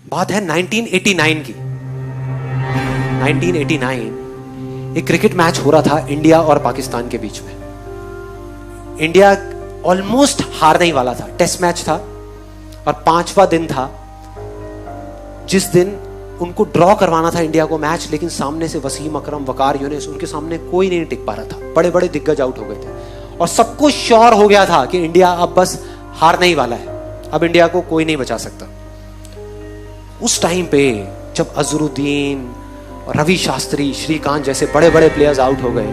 बात है 1989 की। 1989 एक क्रिकेट मैच हो रहा था इंडिया और पाकिस्तान के बीच में। इंडिया ऑलमोस्ट हारने ही वाला था। टेस्ट मैच था और 5वां दिन था जिस दिन उनको ड्रॉ करवाना था इंडिया को मैच, लेकिन सामने से वसीम अकरम, वकार यूनिस, उनके सामने कोई नहीं टिक पा रहा था। बड़े बड़े दिग्गज आउट हो गए थे और सबको श्योर हो गया था कि इंडिया अब बस हारने ही वाला है, अब इंडिया को कोई नहीं बचा सकता। उस टाइम पे जब अजरुद्दीन, रवि शास्त्री, श्रीकांत जैसे बड़े बड़े प्लेयर्स आउट हो गए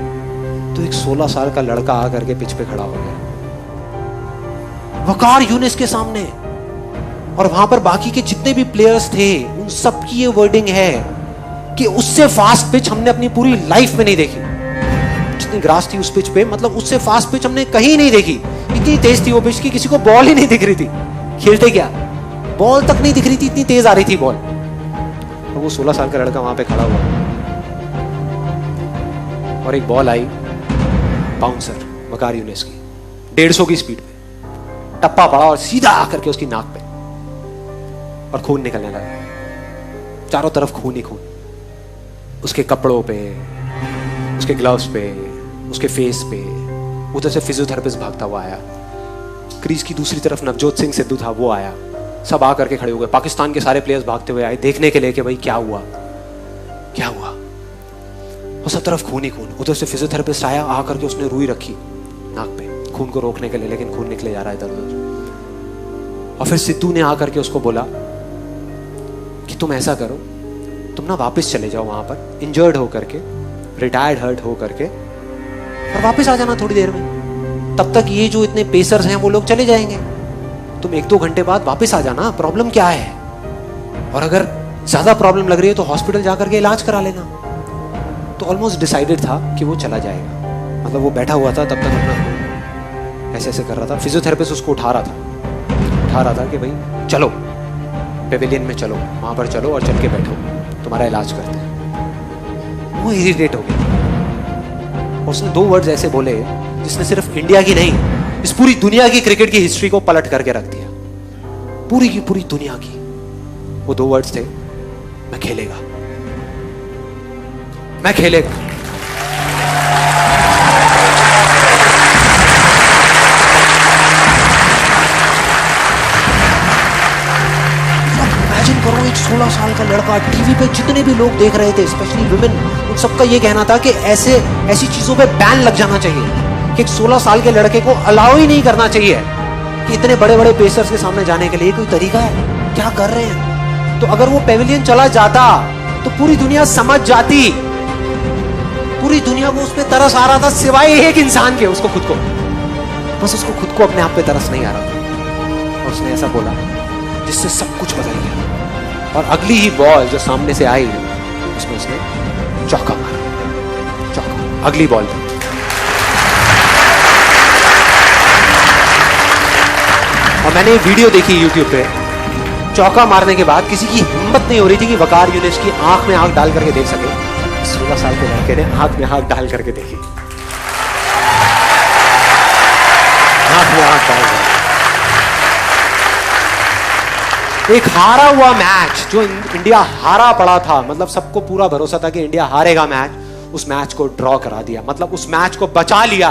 तो एक 16 साल का लड़का आकर के पिच पे खड़ा हो गया, वकार यूनिस के सामने। और वहां पर बाकी के जितने भी प्लेयर्स थे उन सबकी ये वर्डिंग है कि उससे फास्ट पिच हमने अपनी पूरी लाइफ में नहीं देखी। जितनी ग्रास थी उस पिच पे, मतलब उससे फास्ट पिच हमने कहीं नहीं देखी। इतनी तेज थी वो पिच कि किसी को बॉल ही नहीं दिख रही थी। खेलते क्या, बॉल तक नहीं दिख रही थी, इतनी तेज आ रही थी बॉल। और वो 16 साल का लड़का वहां पे खड़ा हुआ और एक बॉल आई बाउंसर वकार यूनिस की 150 की स्पीड पे, टप्पा पड़ा और सीधा आकर के उसकी नाक पे, और खून निकलने लगा। चारों तरफ खून ही खून, उसके कपड़ों पे, उसके ग्लव्स पे, उसके फेस पे। उधर से फिजियोथेरेपिस्ट भागता हुआ आया। क्रीज की दूसरी तरफ नवजोत सिंह सिद्धू था, वो आया। सब आकर के खड़े हो गए। पाकिस्तान के सारे प्लेयर्स भागते हुए आए देखने के लिए कि भाई क्या हुआ क्या हुआ। और सब तरफ खून ही खून। उधर से फिजियोथेरेपिस्ट आया, आकर के उसने रुई रखी नाक पे खून को रोकने के लिए, लेकिन खून निकले जा रहा है इधर उधर। और फिर सिद्धू ने आकर के उसको बोला कि तुम ऐसा करो, तुम ना वापस चले जाओ वहां पर इंजर्ड हो करके, रिटायर्ड हर्ट हो करके, और वापस आ जाना थोड़ी देर में। तब तक ये जो इतने पेसर्स हैं वो लोग चले जाएंगे। तुम 1-2 घंटे बाद वापस आ जाना, प्रॉब्लम क्या है। और अगर ज्यादा प्रॉब्लम लग रही है तो हॉस्पिटल जाकर के इलाज करा लेना। तो ऑलमोस्ट डिसाइडेड था कि वो चला जाएगा। मतलब वो बैठा हुआ था तब तक, अपना ऐसे ऐसे कर रहा था। फिजियोथेरेपिस्ट उसको उठा रहा था कि भाई चलो पेविलियन में चलो, वहां पर चलो और चल के बैठो, तुम्हारा इलाज करते हैं। वो इरिटेट हो गया। उसने 2 वर्ड्स ऐसे बोले जिसने सिर्फ इंडिया की नहीं, इस पूरी दुनिया की क्रिकेट की हिस्ट्री को पलट करके रख दिया, पूरी की पूरी दुनिया की। वो 2 वर्ड्स थे, मैं खेलेगा, मैं खेलेगा। इमेजिन करो, एक 16 साल का लड़का, टीवी पे जितने भी लोग देख रहे थे, स्पेशली विमेन, उन सबका ये कहना था कि ऐसी चीजों पे बैन लग जाना चाहिए कि एक 16 साल के लड़के को अलाउ ही नहीं करना चाहिए कि इतने बड़े बड़े पेसर्स के सामने जाने के लिए कोई तरीका है, क्या कर रहे हैं। तो अगर वो पेविलियन चला जाता तो पूरी दुनिया समझ जाती, पूरी दुनिया को उस पर तरस आ रहा था सिवाय एक इंसान के, उसको खुद को। बस उसको खुद को अपने आप पे तरस नहीं आ रहा था। और उसने ऐसा बोला जिससे सब कुछ बदल गया। और अगली ही बॉल जो सामने से आई उसमें उसने चौका मारा, चौका, अगली बॉल पे। और मैंने एक वीडियो देखी YouTube पे, चौका मारने के बाद किसी की हिम्मत नहीं हो रही थी कि वकार यूनिस की आंख में आंख डाल करके देख सके। 16 साल के लड़के ने आंख में आंख डाल करके देखी, आंख में आंख डाल करके। एक हारा हुआ मैच, जो इंडिया हारा पड़ा था, मतलब सबको पूरा भरोसा था कि इंडिया हारेगा मैच, उस मैच को ड्रॉ करा दिया। मतलब उस मैच को बचा लिया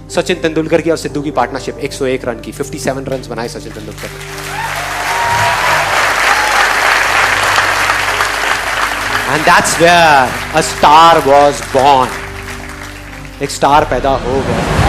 सचिन तेंदुलकर की और सिद्धू की पार्टनरशिप। 101 रन की, 57 रन बनाए सचिन तेंदुलकर ने। And that's where a star was born. एक स्टार पैदा हो गया।